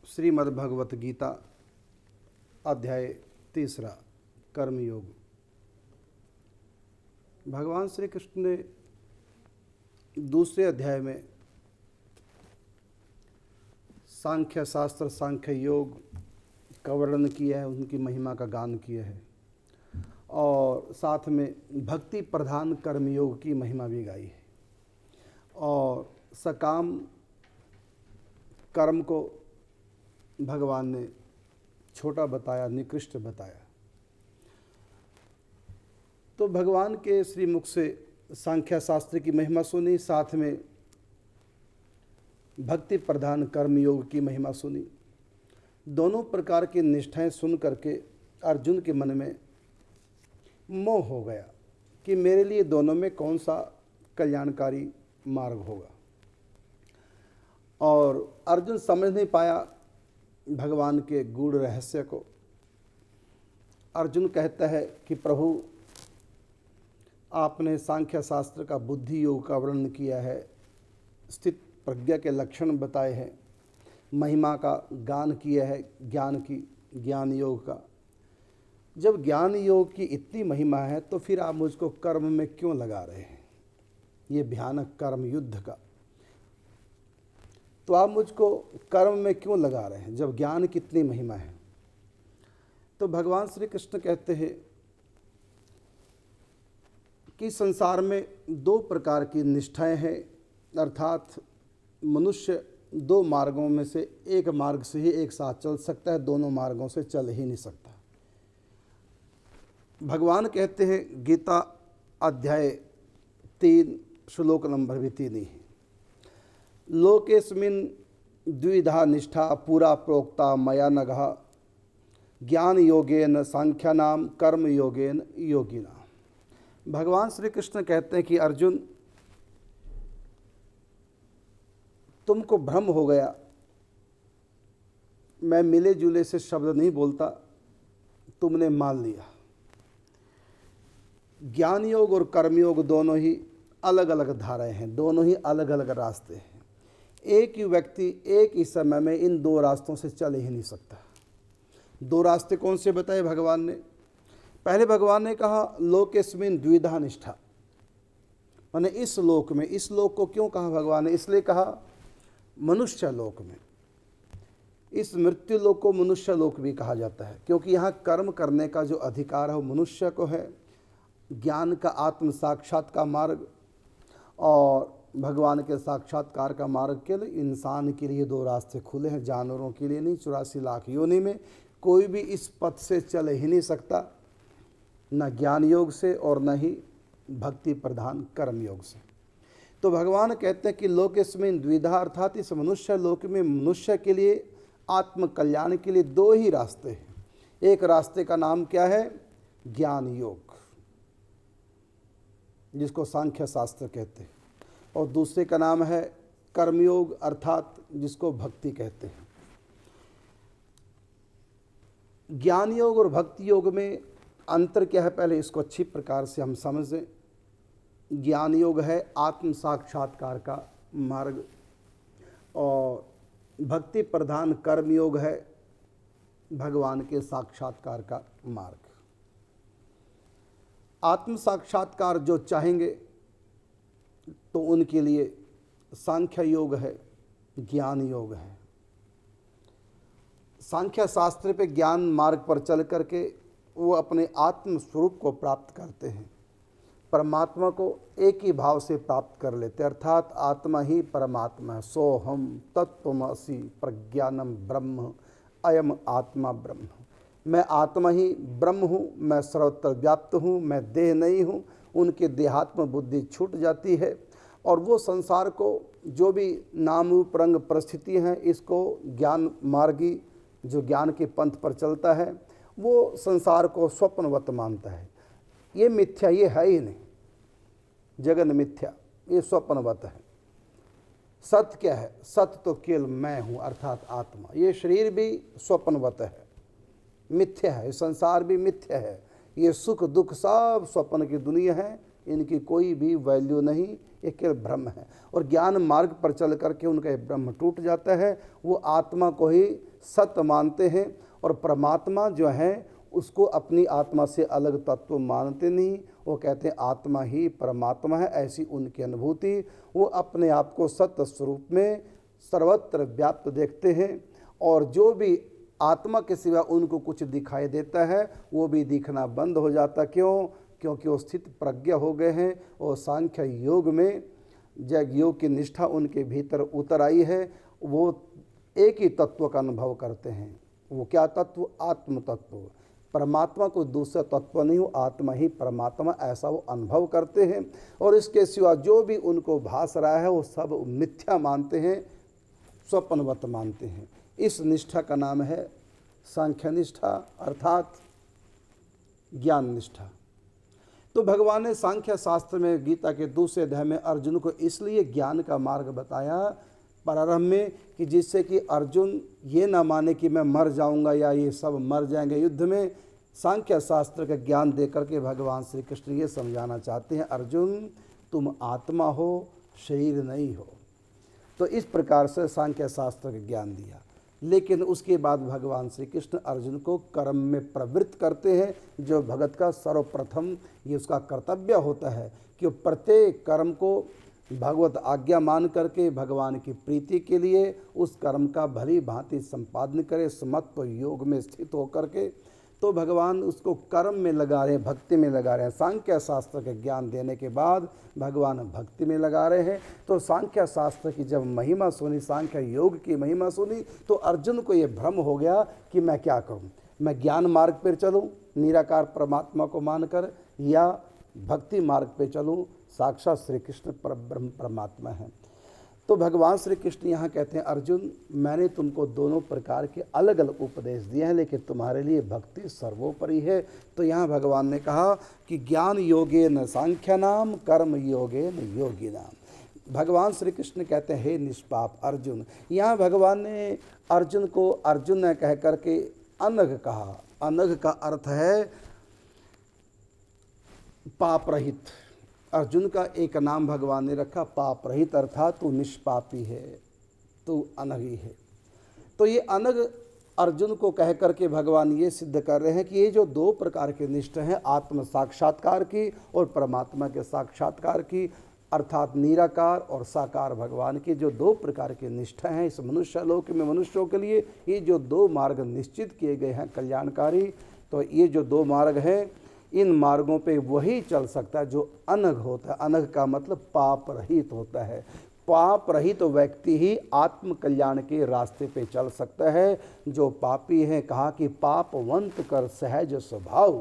श्रीमद्भगवत गीता अध्याय 3 कर्मयोग। भगवान श्री कृष्ण ने दूसरे अध्याय में सांख्य शास्त्र सांख्य योग का वर्णन किया है, उनकी महिमा का गान किया है और साथ में भक्ति प्रधान कर्मयोग की महिमा भी गाई है और सकाम कर्म को भगवान ने छोटा बताया, निकृष्ट बताया। तो भगवान के श्रीमुख से सांख्य शास्त्र की महिमा सुनी, साथ में भक्ति प्रधान कर्मयोग की महिमा सुनी। दोनों प्रकार की निष्ठाएं सुन करके अर्जुन के मन में मोह हो गया कि मेरे लिए दोनों में कौन सा कल्याणकारी मार्ग होगा, और अर्जुन समझ नहीं पाया भगवान के गूढ़ रहस्य को। अर्जुन कहता है कि प्रभु, आपने सांख्य शास्त्र का बुद्धि योग का वर्णन किया है, स्थित प्रज्ञा के लक्षण बताए हैं, महिमा का गान किया है ज्ञान योग का। जब ज्ञान योग की इतनी महिमा है तो फिर आप मुझको कर्म में क्यों लगा रहे हैं, ये भयानक कर्म युद्ध का। तो आप मुझको कर्म में क्यों लगा रहे हैं जब ज्ञान की इतनी महिमा है। तो भगवान श्री कृष्ण कहते हैं कि संसार में दो प्रकार की निष्ठाएं हैं, अर्थात मनुष्य दो मार्गों में से एक मार्ग से ही एक साथ चल सकता है, दोनों मार्गों से चल ही नहीं सकता। भगवान कहते हैं गीता अध्याय 3 श्लोक नंबर भी 3 ही है, लोकेस्मिन् द्विधा निष्ठा पूरा प्रोक्ता मया नघ ज्ञान योगेन सांख्यानाम कर्म योगेन योगिना। भगवान श्री कृष्ण कहते हैं कि अर्जुन, तुमको भ्रम हो गया, मैं मिले जुले से शब्द नहीं बोलता, तुमने मान लिया। ज्ञान योग और कर्मयोग दोनों ही अलग अलग धाराएं हैं, दोनों ही अलग अलग रास्ते हैं। एक ही व्यक्ति एक ही समय में इन दो रास्तों से चल ही नहीं सकता। दो रास्ते कौन से बताए भगवान ने? पहले भगवान ने कहा लोकेस्मिन् द्विधा निष्ठा, माने इस लोक में। इस लोक को क्यों कहा भगवान ने? इसलिए कहा मनुष्य लोक में। इस मृत्यु लोक को मनुष्य लोक भी कहा जाता है, क्योंकि यहाँ कर्म करने का जो अधिकार है वो मनुष्य को है। ज्ञान का आत्म साक्षात का मार्ग और भगवान के साक्षात्कार का मार्ग के लिए इंसान के लिए दो रास्ते खुले हैं, जानवरों के लिए नहीं। 84 लाख योनि में कोई भी इस पथ से चल ही नहीं सकता, न ज्ञान योग से और न ही भक्ति प्रधान कर्म योग से। तो भगवान कहते हैं कि लोकेस्मिन् द्विधा, अर्थात इस मनुष्य लोक में मनुष्य के लिए आत्म कल्याण के लिए दो ही रास्ते हैं। एक रास्ते का नाम क्या है? ज्ञान योग, जिसको सांख्य शास्त्र कहते हैं, और दूसरे का नाम है कर्मयोग, अर्थात जिसको भक्ति कहते हैं। ज्ञान योग और भक्ति योग में अंतर क्या है, पहले इसको अच्छी प्रकार से हम समझें। ज्ञान योग है आत्म साक्षात्कार का मार्ग और भक्ति प्रधान कर्मयोग है भगवान के साक्षात्कार का मार्ग। आत्म साक्षात्कार जो चाहेंगे तो उनके लिए सांख्य योग है, ज्ञान योग है। सांख्य शास्त्र पे ज्ञान मार्ग पर चल करके वो अपने आत्म स्वरूप को प्राप्त करते हैं, परमात्मा को एक ही भाव से प्राप्त कर लेते, अर्थात आत्मा ही परमात्मा है। सोहम तत्त्वमसि प्रज्ञानम ब्रह्म अयम आत्मा ब्रह्म। मैं आत्मा ही ब्रह्म हूँ, मैं सर्वत्र व्याप्त हूँ, मैं देह नहीं हूँ। उनके देहात्म बुद्धि छूट जाती है और वो संसार को जो भी नाम रूप रंग परिस्थिति हैं, इसको ज्ञान मार्गी जो ज्ञान के पंथ पर चलता है वो संसार को स्वप्नवत मानता है। ये मिथ्या, ये है ही नहीं, जगन मिथ्या, ये स्वप्नवत है। सत्य क्या है? सत्य तो केवल मैं हूँ, अर्थात आत्मा। ये शरीर भी स्वप्नवत है, मिथ्या है, संसार भी मिथ्या है। ये सुख दुख सब स्वप्न की दुनिया है, इनकी कोई भी वैल्यू नहीं, ये केवल ब्रह्म है। और ज्ञान मार्ग पर चल करके उनका ये ब्रह्म टूट जाता है, वो आत्मा को ही सत्य मानते हैं, और परमात्मा जो है उसको अपनी आत्मा से अलग तत्व मानते नहीं। वो कहते हैं आत्मा ही परमात्मा है, ऐसी उनकी अनुभूति। वो अपने आप को सत्य स्वरूप में सर्वत्र व्याप्त देखते हैं, और जो भी आत्मा के सिवा उनको कुछ दिखाई देता है वो भी दिखना बंद हो जाता। क्यों? क्योंकि वो स्थित प्रज्ञा हो गए हैं, और सांख्य योग में जब योग की निष्ठा उनके भीतर उतर आई है, वो एक ही तत्व का अनुभव करते हैं। वो क्या तत्व? आत्म तत्व। परमात्मा को दूसरा तत्व नहीं, वो आत्मा ही परमात्मा, ऐसा वो अनुभव करते हैं। और इसके सिवा जो भी उनको भास रहा है वो सब मिथ्या मानते हैं, स्वप्नवत मानते हैं। इस निष्ठा का नाम है सांख्य निष्ठा, अर्थात ज्ञान निष्ठा। तो भगवान ने सांख्य शास्त्र में गीता के दूसरे अध्याय में अर्जुन को इसलिए ज्ञान का मार्ग बताया प्रारंभ में, कि जिससे कि अर्जुन ये ना माने कि मैं मर जाऊंगा या ये सब मर जाएंगे युद्ध में। सांख्य शास्त्र का ज्ञान दे करके भगवान श्री कृष्ण ये समझाना चाहते हैं, अर्जुन तुम आत्मा हो, शरीर नहीं हो। तो इस प्रकार से सांख्य शास्त्र का ज्ञान दिया। लेकिन उसके बाद भगवान श्री कृष्ण अर्जुन को कर्म में प्रवृत्त करते हैं, जो भगत का सर्वप्रथम ये उसका कर्तव्य होता है कि प्रत्येक कर्म को भगवत आज्ञा मान करके भगवान की प्रीति के लिए उस कर्म का भली भांति संपादन करे, समत्व योग में स्थित होकर के। तो भगवान उसको कर्म में लगा रहे हैं, भक्ति में लगा रहे हैं। सांख्य शास्त्र के ज्ञान देने के बाद भगवान भक्ति में लगा रहे हैं। तो सांख्य शास्त्र की जब महिमा सुनी, सांख्य योग की महिमा सुनी, तो अर्जुन को ये भ्रम हो गया कि मैं क्या करूं, मैं ज्ञान मार्ग पर चलूं निराकार परमात्मा को मानकर, या भक्ति मार्ग पे चलूं, साक्षात श्री कृष्ण परब्रह्म परमात्मा है। तो भगवान श्री कृष्ण यहाँ कहते हैं, अर्जुन मैंने तुमको दोनों प्रकार के अलग अलग उपदेश दिए हैं, लेकिन तुम्हारे लिए भक्ति सर्वोपरि है। तो यहाँ भगवान ने कहा कि ज्ञान योगेन सांख्यानाम, कर्म योगेन योगिनाम। भगवान श्री कृष्ण कहते हैं, हे निष्पाप अर्जुन। यहाँ भगवान ने अर्जुन को अर्जुन ने कह करके अनघ कहा। अनघ का अर्थ है पाप रहित। अर्जुन का एक नाम भगवान ने रखा पाप रहित, अर्थात तू निष्पापी है, तू अनघी है। तो ये अनघ अर्जुन को कह करके भगवान ये सिद्ध कर रहे हैं कि ये जो दो प्रकार के निष्ठा हैं, आत्म साक्षात्कार की और परमात्मा के साक्षात्कार की, अर्थात निराकार और साकार भगवान की जो दो प्रकार के निष्ठा हैं, इस मनुष्य लोक में मनुष्यों के लिए ये जो दो मार्ग निश्चित किए गए हैं कल्याणकारी, तो ये जो दो मार्ग हैं, इन मार्गों पे वही चल सकता है जो अनघ होता है। अनघ का मतलब पाप रहित होता है। पाप रहित व्यक्ति ही आत्म कल्याण के रास्ते पे चल सकता है। जो पापी हैं, कहा कि पापवंत कर सहज स्वभाव,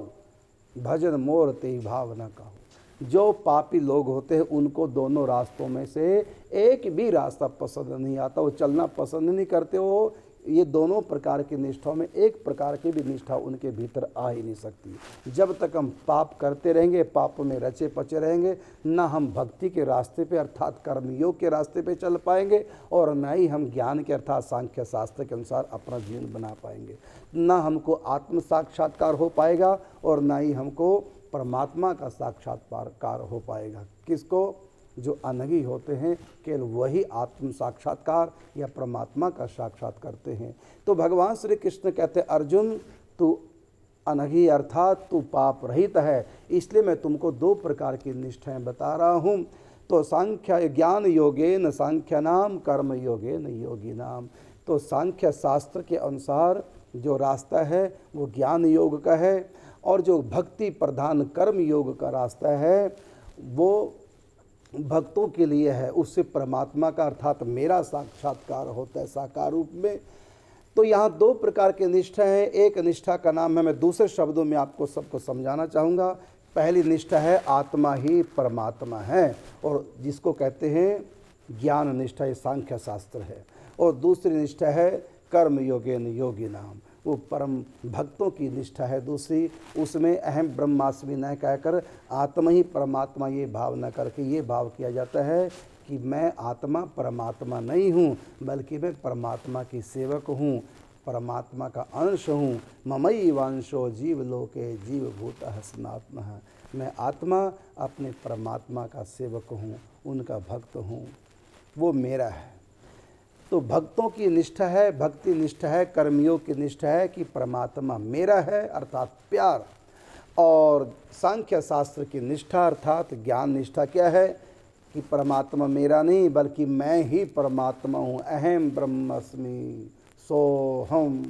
भजन मोर ते भाव न कहो। जो पापी लोग होते हैं उनको दोनों रास्तों में से एक भी रास्ता पसंद नहीं आता, वो चलना पसंद नहीं करते। वो ये दोनों प्रकार की निष्ठाओं में एक प्रकार की भी निष्ठा उनके भीतर आ ही नहीं सकती। जब तक हम पाप करते रहेंगे, पाप में रचे पचे रहेंगे, ना हम भक्ति के रास्ते पे अर्थात कर्मयोग के रास्ते पे चल पाएंगे, और न ही हम ज्ञान के अर्थात सांख्य शास्त्र के अनुसार अपना जीवन बना पाएंगे। ना हमको आत्म साक्षात्कार हो पाएगा और ना ही हमको परमात्मा का साक्षात्कार हो पाएगा। किसको? जो अनघी होते हैं, केवल वही आत्म साक्षात्कार या परमात्मा का साक्षात करते हैं। तो भगवान श्री कृष्ण कहते हैं, अर्जुन तू अनघी अर्थात तू पाप रहित है, इसलिए मैं तुमको दो प्रकार की निष्ठाएं बता रहा हूँ। तो सांख्य ज्ञान योगेन सांख्यानाम, कर्म योगेन योगिनाम। तो सांख्य शास्त्र के अनुसार जो रास्ता है वो ज्ञान योग का है, और जो भक्ति प्रधान कर्म योग का रास्ता है वो भक्तों के लिए है। उससे परमात्मा का अर्थात मेरा साक्षात्कार होता है साकार रूप में। तो यहाँ दो प्रकार के निष्ठा है। एक निष्ठा का नाम है, मैं दूसरे शब्दों में आपको सबको समझाना चाहूँगा। पहली निष्ठा है आत्मा ही परमात्मा है, और जिसको कहते हैं ज्ञान निष्ठा, ये सांख्य शास्त्र है। और दूसरी निष्ठा है कर्म योगेन योगिनाम, वो परम भक्तों की निष्ठा है दूसरी। उसमें अहम ब्रह्मास्मि न कहकर आत्मा ही परमात्मा ये भाव न करके ये भाव किया जाता है कि मैं आत्मा परमात्मा नहीं हूँ, बल्कि मैं परमात्मा की सेवक हूँ, परमात्मा का अंश हूँ। ममई वांशो जीव लोके जीव भूतः सनातनः। मैं आत्मा अपने परमात्मा का सेवक हूँ, उनका भक्त हूँ, वो मेरा है। तो भक्तों की निष्ठा है, भक्ति निष्ठा है, कर्मयोग की निष्ठा है कि परमात्मा मेरा है अर्थात प्यार। और सांख्य शास्त्र की निष्ठा अर्थात ज्ञान निष्ठा क्या है कि परमात्मा मेरा नहीं बल्कि मैं ही परमात्मा हूँ। अहम ब्रह्मस्मि सोहम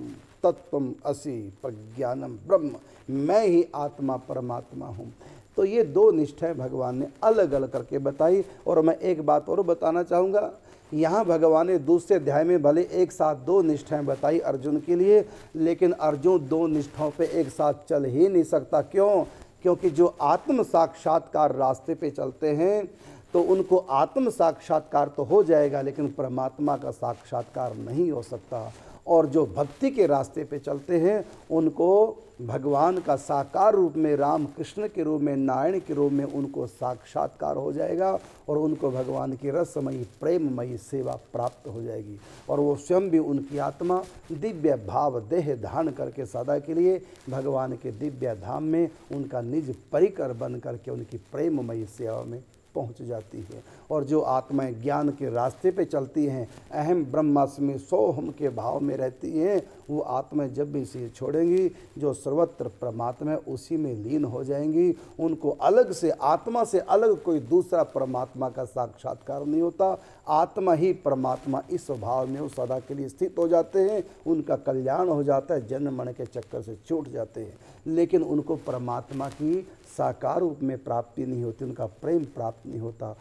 तत्वम असि प्रज्ञानम ब्रह्म, मैं ही आत्मा परमात्मा हूँ। तो ये दो निष्ठाएं भगवान ने अलग अलग करके बताई। और मैं एक बात और बताना चाहूँगा, यहाँ भगवान ने दूसरे अध्याय में भले एक साथ दो निष्ठाएं बताई अर्जुन के लिए, लेकिन अर्जुन दो निष्ठाओं पे एक साथ चल ही नहीं सकता। क्यों? क्योंकि जो आत्म साक्षात्कार रास्ते पे चलते हैं तो उनको आत्म साक्षात्कार तो हो जाएगा लेकिन परमात्मा का साक्षात्कार नहीं हो सकता। और जो भक्ति के रास्ते पे चलते हैं उनको भगवान का साकार रूप में, राम कृष्ण के रूप में, नारायण के रूप में उनको साक्षात्कार हो जाएगा और उनको भगवान की रसमयी प्रेममयी सेवा प्राप्त हो जाएगी। और वो स्वयं भी, उनकी आत्मा दिव्य भाव देह धारण करके सदा के लिए भगवान के दिव्य धाम में उनका निज परिकर बन करके उनकी प्रेममयी सेवा में पहुंच जाती है। और जो आत्माएं ज्ञान के रास्ते पे चलती हैं, अहम ब्रह्मास्मि सोहम के भाव में रहती हैं, वो आत्माएं जब भी सिर छोड़ेंगी जो सर्वत्र परमात्मा है उसी में लीन हो जाएंगी। उनको अलग से, आत्मा से अलग कोई दूसरा परमात्मा का साक्षात्कार नहीं होता। आत्मा ही परमात्मा इस स्वभाव में वो सदा के लिए स्थित हो जाते हैं, उनका कल्याण हो जाता है, जन्म मरण के चक्कर से छूट जाते हैं। लेकिन उनको परमात्मा की साकार रूप में प्राप्ति नहीं होती, उनका प्रेम प्राप्त नहीं होता।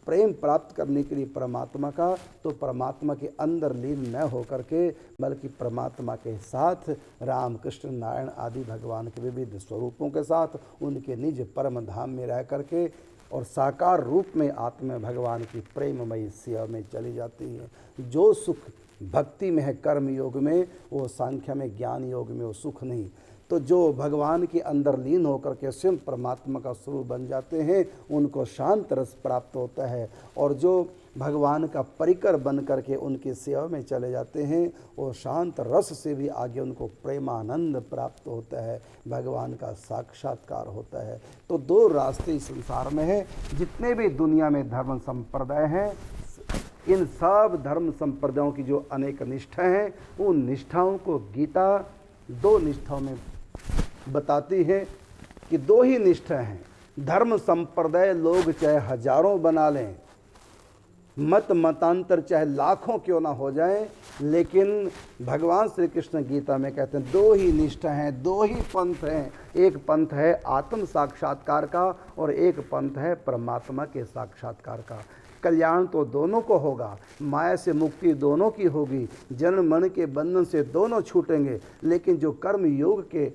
प्रेम प्राप्त करने के लिए परमात्मा का, तो परमात्मा के अंदर लीन न होकर के बल्कि परमात्मा के साथ राम कृष्ण नारायण आदि भगवान के विविध स्वरूपों के साथ उनके निज परम धाम में रह करके और साकार रूप में आत्मा भगवान की प्रेममयी सेवा में चली जाती है। जो सुख भक्ति में है कर्म योग में, वो सांख्य में ज्ञान योग में वो सुख नहीं। तो जो भगवान के अंदर लीन होकर के स्वयं परमात्मा का स्वरूप बन जाते हैं उनको शांत रस प्राप्त होता है। और जो भगवान का परिकर बन करके उनकी सेवा में चले जाते हैं वो शांत रस से भी आगे उनको प्रेमानंद प्राप्त होता है, भगवान का साक्षात्कार होता है। तो दो रास्ते इस संसार में हैं। जितने भी दुनिया में धर्म संप्रदाय हैं, इन सब धर्म संप्रदायों की जो अनेक निष्ठाएं हैं, उन निष्ठाओं को गीता दो निष्ठाओं में बताती है कि दो ही निष्ठा हैं। धर्म संप्रदाय लोग चाहे हजारों बना लें, मत मतांतर चाहे लाखों क्यों ना हो जाएं, लेकिन भगवान श्री कृष्ण गीता में कहते हैं दो ही निष्ठा हैं, दो ही पंथ हैं। एक पंथ है आत्म साक्षात्कार का और एक पंथ है परमात्मा के साक्षात्कार का। कल्याण तो दोनों को होगा, माया से मुक्ति दोनों की होगी, जन्म मरण के बंधन से दोनों छूटेंगे। लेकिन जो कर्म योग के,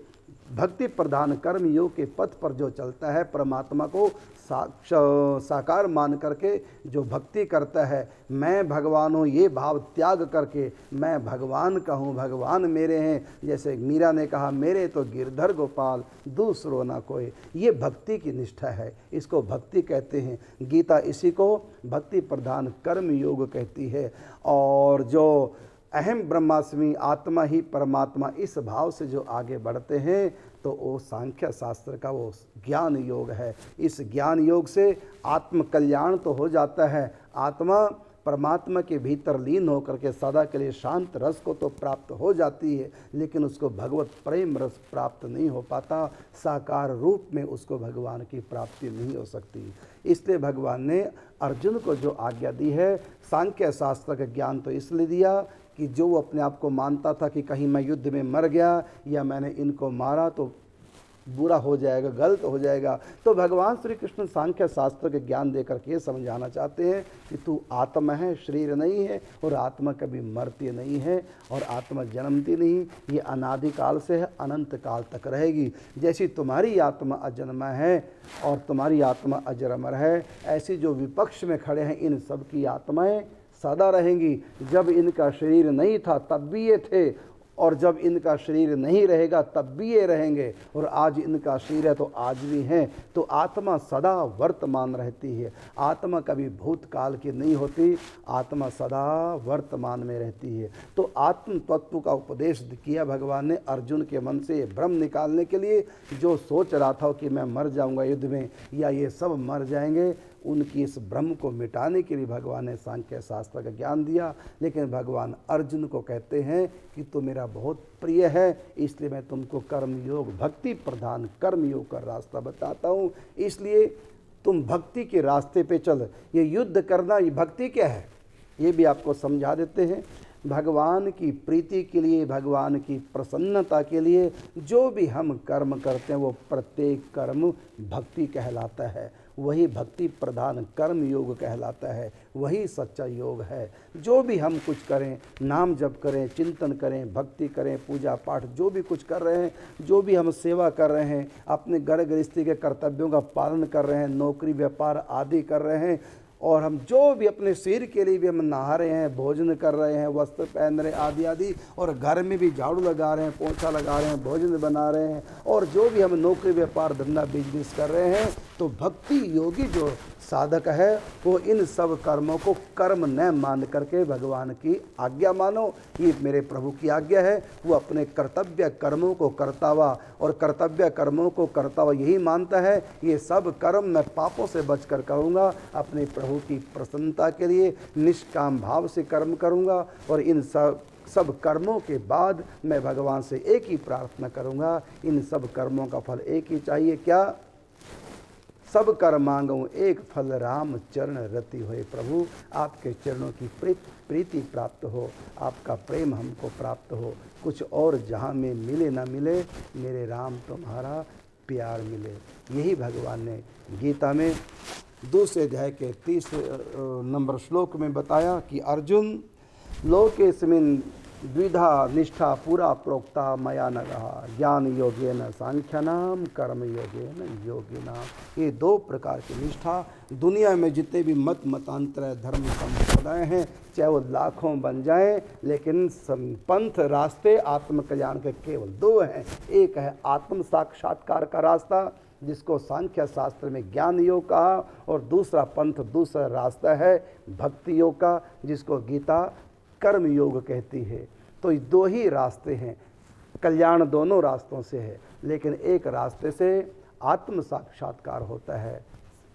भक्ति प्रधान कर्म योग के पथ पर जो चलता है, परमात्मा को साकार मान करके जो भक्ति करता है, मैं भगवान हूँ ये भाव त्याग करके मैं भगवान का हूँ, भगवान मेरे हैं, जैसे मीरा ने कहा मेरे तो गिरधर गोपाल दूसरो ना कोई, ये भक्ति की निष्ठा है, इसको भक्ति कहते हैं। गीता इसी को भक्ति प्रधान कर्म योग कहती है। और जो अहम ब्रह्मास्मि आत्मा ही परमात्मा, इस भाव से जो आगे बढ़ते हैं तो वो सांख्य शास्त्र का वो ज्ञान योग है। इस ज्ञान योग से आत्म कल्याण तो हो जाता है, आत्मा परमात्मा के भीतर लीन होकर के सदा के लिए शांत रस को तो प्राप्त हो जाती है, लेकिन उसको भगवत प्रेम रस प्राप्त नहीं हो पाता, साकार रूप में उसको भगवान की प्राप्ति नहीं हो सकती। इसलिए भगवान ने अर्जुन को जो आज्ञा दी है, सांख्य शास्त्र का ज्ञान तो इसलिए दिया कि जो वो अपने आप को मानता था कि कहीं मैं युद्ध में मर गया या मैंने इनको मारा तो बुरा हो जाएगा, गलत हो जाएगा, तो भगवान श्री कृष्ण सांख्य शास्त्र के ज्ञान देकर के समझाना चाहते हैं कि तू आत्मा है, शरीर नहीं है, और आत्मा कभी मरती नहीं है और आत्मा जन्मती नहीं, ये अनादिकाल से है, अनंत काल तक रहेगी। जैसी तुम्हारी आत्मा अजन्मा है और तुम्हारी आत्मा अजर अमर है, ऐसी जो विपक्ष में खड़े हैं इन सब की आत्माएँ सदा रहेंगी। जब इनका शरीर नहीं था तब भी ये थे, और जब इनका शरीर नहीं रहेगा तब भी ये रहेंगे, और आज इनका शरीर है तो आज भी हैं। तो आत्मा सदा वर्तमान रहती है, आत्मा कभी भूतकाल की नहीं होती, आत्मा सदा वर्तमान में रहती है। तो आत्म तत्व का उपदेश किया भगवान ने अर्जुन के मन से भ्रम निकालने के लिए। जो सोच रहा था कि मैं मर जाऊंगा युद्ध में या ये सब मर जाएंगे, उनकी इस भ्रम को मिटाने के लिए भगवान ने सांख्य शास्त्र का ज्ञान दिया। लेकिन भगवान अर्जुन को कहते हैं कि तू मेरा बहुत प्रिय है, इसलिए मैं तुमको कर्मयोग, भक्ति प्रधान कर्मयोग का रास्ता बताता हूँ। इसलिए तुम भक्ति के रास्ते पे चल। ये युद्ध करना, ये भक्ति क्या है, ये भी आपको समझा देते हैं। भगवान की प्रीति के लिए, भगवान की प्रसन्नता के लिए जो भी हम कर्म करते हैं वो प्रत्येक कर्म भक्ति कहलाता है। वही भक्ति प्रधान कर्म योग कहलाता है, वही सच्चा योग है। जो भी हम कुछ करें, नाम जप करें, चिंतन करें, भक्ति करें, पूजा पाठ जो भी कुछ कर रहे हैं, जो भी हम सेवा कर रहे हैं, अपने घर गृहस्थी के कर्तव्यों का पालन कर रहे हैं, नौकरी व्यापार आदि कर रहे हैं, और हम जो भी अपने शरीर के लिए भी हम नहा रहे हैं, भोजन कर रहे हैं, वस्त्र पहन रहे हैं आदि आदि, और घर में भी झाड़ू लगा रहे हैं, पोछा लगा रहे हैं, भोजन बना रहे हैं, और जो भी हम नौकरी व्यापार धंधा बिजनेस कर रहे हैं, तो भक्ति योगी जो साधक है वो इन सब कर्मों को कर्म न मान करके भगवान की आज्ञा मानो। ये मेरे प्रभु की आज्ञा है। वो अपने कर्तव्य कर्मों को करता हुआ, और कर्तव्य कर्मों को करता हुआ यही मानता है ये सब कर्म मैं पापों से बचकर करूँगा, अपने प्रभु की प्रसन्नता के लिए निष्काम भाव से कर्म करूँगा, और इन सब कर्मों के बाद मैं भगवान से एक ही प्रार्थना करूँगा, इन सब कर्मों का फल एक ही चाहिए। क्या? सब कर मांगूं एक फल, राम चरण रति होए। प्रभु आपके चरणों की प्रीति प्राप्त हो, आपका प्रेम हमको प्राप्त हो, कुछ और जहाँ में मिले ना मिले, मेरे राम तुम्हारा प्यार मिले। यही भगवान ने गीता में दूसरे अध्याय के 30 नंबर श्लोक में बताया कि अर्जुन लोकेस्मिन् द्विधा निष्ठा पुरा प्रोक्ता मया नगः, ज्ञान योगेन सांख्यानाम कर्म योगेन योगिनाम। ये दो प्रकार की निष्ठा, दुनिया में जितने भी मतांतर धर्म संप्रदाय हैं, चाहे वो लाखों बन जाएं, लेकिन पंथ रास्ते आत्मकल्याण के केवल दो हैं। एक है आत्म साक्षात्कार का रास्ता, जिसको सांख्य शास्त्र में ज्ञान योग कहा, और दूसरा पंथ, दूसरा रास्ता है भक्ति योग का, जिसको गीता कर्म योग कहती है। तो ये दो ही रास्ते हैं, कल्याण दोनों रास्तों से है, लेकिन एक रास्ते से आत्म साक्षात्कार होता है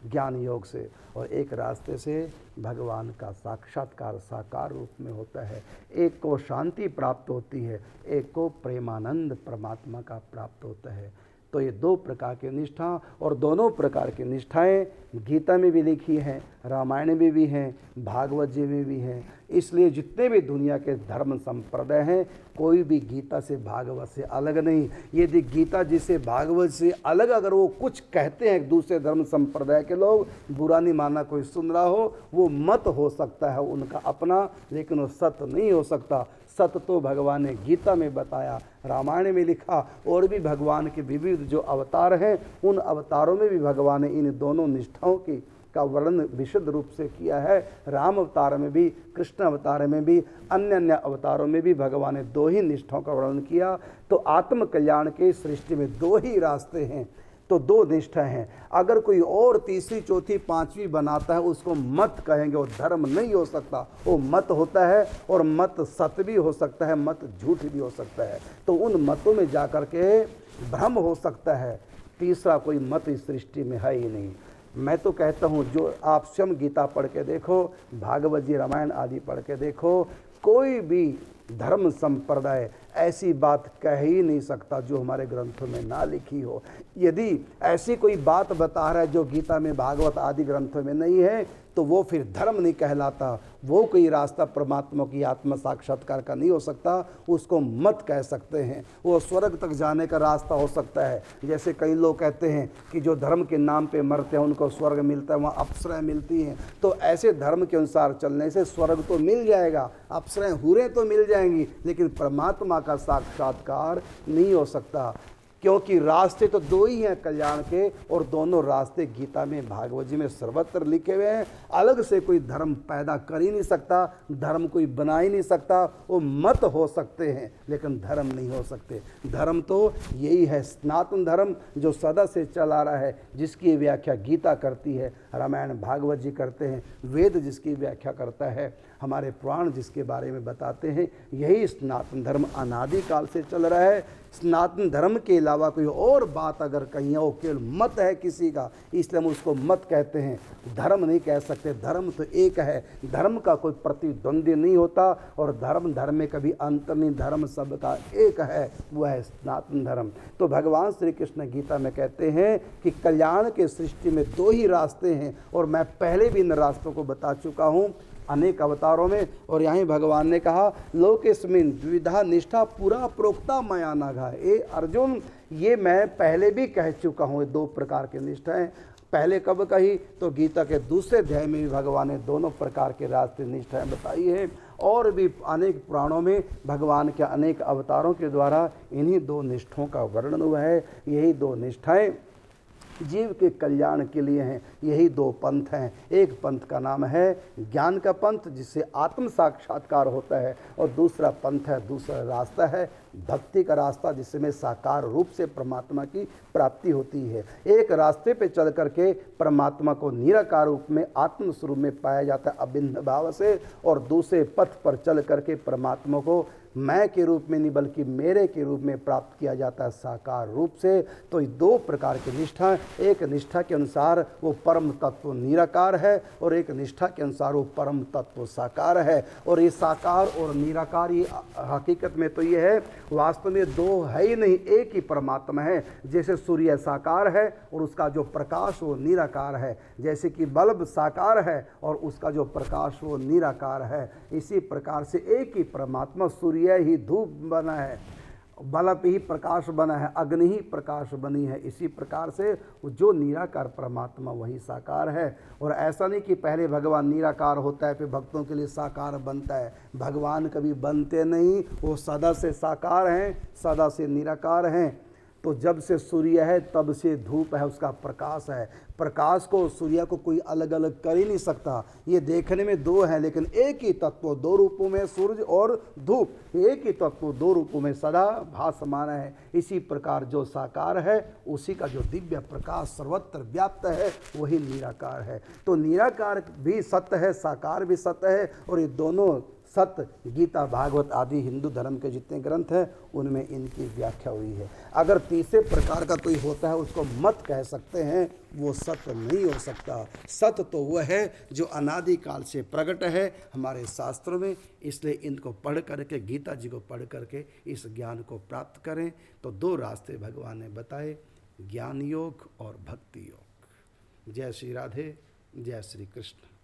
ज्ञान योग से, और एक रास्ते से भगवान का साक्षात्कार साकार रूप में होता है। एक को शांति प्राप्त होती है, एक को प्रेमानंद परमात्मा का प्राप्त होता है। तो ये दो प्रकार की निष्ठा, और दोनों प्रकार की निष्ठाएं गीता में भी लिखी हैं, रामायण में भी हैं, भागवत जी में भी हैं। इसलिए जितने भी दुनिया के धर्म संप्रदाय हैं, कोई भी गीता से भागवत से अलग नहीं। यदि गीता जी से भागवत से अलग अगर वो कुछ कहते हैं दूसरे धर्म संप्रदाय के लोग, बुरा नहीं मानना कोई सुन रहा हो, वो मत हो सकता है उनका अपना, लेकिन वो सत्य नहीं हो सकता। सत्य तो भगवान ने गीता में बताया, रामायण में लिखा, और भी भगवान के विविध जो अवतार हैं उन अवतारों में भी भगवान ने इन दोनों निष्ठाओं की का वर्णन विशुद्ध रूप से किया है। राम अवतार में भी, कृष्ण अवतार में भी, अन्य अवतारों में भी भगवान ने दो ही निष्ठाओं का वर्णन किया। तो आत्म कल्याण के सृष्टि में दो ही रास्ते हैं, तो दो निष्ठा हैं। अगर कोई और तीसरी चौथी पांचवी बनाता है, उसको मत कहेंगे, वो धर्म नहीं हो सकता। वो मत होता है, और मत सत्य भी हो सकता है, मत झूठ भी हो सकता है। तो उन मतों में जाकर के भ्रम हो सकता है। तीसरा कोई मत इस सृष्टि में है ही नहीं। मैं तो कहता हूँ जो आप स्वयं गीता पढ़ के देखो, भागवत जी रामायण आदि पढ़ के देखो, कोई भी धर्म संप्रदाय ऐसी बात कह ही नहीं सकता जो हमारे ग्रंथों में ना लिखी हो। यदि ऐसी कोई बात बता रहा है जो गीता में, भागवत आदि ग्रंथों में नहीं है, तो वो फिर धर्म नहीं कहलाता। वो कोई रास्ता परमात्मा की आत्म साक्षात्कार का नहीं हो सकता, उसको मत कह सकते हैं। वो स्वर्ग तक जाने का रास्ता हो सकता है। जैसे कई लोग कहते हैं कि जो धर्म के नाम पे मरते हैं उनको स्वर्ग मिलता है, वहाँ अप्सराएं मिलती हैं। तो ऐसे धर्म के अनुसार चलने से स्वर्ग तो मिल जाएगा, अप्सराएं हूरें तो मिल जाएंगी, लेकिन परमात्मा का साक्षात्कार नहीं हो सकता। क्योंकि रास्ते तो दो ही हैं कल्याण के, और दोनों रास्ते गीता में, भागवत जी में सर्वत्र लिखे हुए हैं। अलग से कोई धर्म पैदा कर ही नहीं सकता, धर्म कोई बना ही नहीं सकता। वो मत हो सकते हैं, लेकिन धर्म नहीं हो सकते। धर्म तो यही है, सनातन धर्म जो सदा से चला रहा है, जिसकी व्याख्या गीता करती है, रामायण भागवत जी करते हैं, वेद जिसकी व्याख्या करता है, हमारे पुराण जिसके बारे में बताते हैं, यही सनातन धर्म अनादिकाल से चल रहा है। सनातन धर्म के अलावा कोई और बात अगर कहीं हो, केवल मत है किसी का, इसलिए हम उसको मत कहते हैं, धर्म नहीं कह सकते। धर्म तो एक है, धर्म का कोई प्रतिद्वंदी नहीं होता, और धर्म में कभी अंतर नहीं, धर्म सबका एक है, वह है सनातन धर्म। तो भगवान श्री कृष्ण गीता में कहते हैं कि कल्याण के सृष्टि में दो ही रास्ते हैं, और मैं पहले भी इन रास्तों को बता चुका हूँ अनेक अवतारों में। और यहाँ भगवान ने कहा लोकेस्मिन द्विधा निष्ठा पुरा प्रोक्ता मया नघा। ए अर्जुन, ये मैं पहले भी कह चुका हूँ, दो प्रकार की निष्ठाएं। पहले कब कही? तो गीता के दूसरे अध्याय में भी भगवान ने दोनों प्रकार के रास्ते निष्ठाएं बताई है, और भी अनेक पुराणों में भगवान के अनेक अवतारों के द्वारा इन्हीं दो निष्ठों का वर्णन हुआ है। यही दो निष्ठाएं जीव के कल्याण के लिए हैं, यही दो पंथ हैं। एक पंथ का नाम है ज्ञान का पंथ, जिससे आत्म साक्षात्कार होता है, और दूसरा पंथ है, दूसरा रास्ता है भक्ति का रास्ता, जिसमें साकार रूप से परमात्मा की प्राप्ति होती है। एक रास्ते पे चल करके परमात्मा को निराकार रूप में आत्म स्वरूप में पाया जाता है अभिन्न भाव से, और दूसरे पथ पर चल करके परमात्मा को मैं के रूप में नहीं बल्कि मेरे के रूप में प्राप्त किया जाता है साकार रूप से। तो ये दो प्रकार की निष्ठा, एक निष्ठा के अनुसार वो परम तत्व निराकार है, और एक निष्ठा के अनुसार वो परम तत्व साकार है। और ये साकार और निराकार, ये हकीकत में तो ये है, वास्तव में दो है ही नहीं, एक ही परमात्मा है। जैसे सूर्य साकार है और उसका जो प्रकाश वो निराकार है, जैसे कि बल्ब साकार है और उसका जो प्रकाश वो निराकार है, इसी प्रकार से एक ही परमात्मा, सूर्य ही धूप बना है, बल्ब ही प्रकाश बना है, अग्नि ही प्रकाश बनी है। इसी प्रकार से जो निराकार परमात्मा वही साकार है। और ऐसा नहीं कि पहले भगवान निराकार होता है फिर भक्तों के लिए साकार बनता है। भगवान कभी बनते नहीं, वो सदा से साकार हैं, सदा से निराकार हैं। तो जब से सूर्य है तब से धूप है, उसका प्रकाश है। प्रकाश को, सूर्य को कोई अलग अलग कर ही नहीं सकता। ये देखने में दो हैं लेकिन एक ही तत्व, दो रूपों में सूर्य और धूप, एक ही तत्व दो रूपों में सदा भासमान है। इसी प्रकार जो साकार है उसी का जो दिव्य प्रकाश सर्वत्र व्याप्त है वही निराकार है। तो निराकार भी सत्य है, साकार भी सत्य है, और ये दोनों सत्य गीता भागवत आदि हिंदू धर्म के जितने ग्रंथ हैं उनमें इनकी व्याख्या हुई है। अगर तीसरे प्रकार का कोई होता है उसको मत कह सकते हैं, वो सत्य नहीं हो सकता। सत्य तो वह है जो अनादिकाल से प्रकट है हमारे शास्त्रों में। इसलिए इनको पढ़ करके, गीता जी को पढ़ करके इस ज्ञान को प्राप्त करें। तो दो रास्ते भगवान ने बताए, ज्ञान योग और भक्ति योग। जय श्री राधे, जय श्री कृष्ण।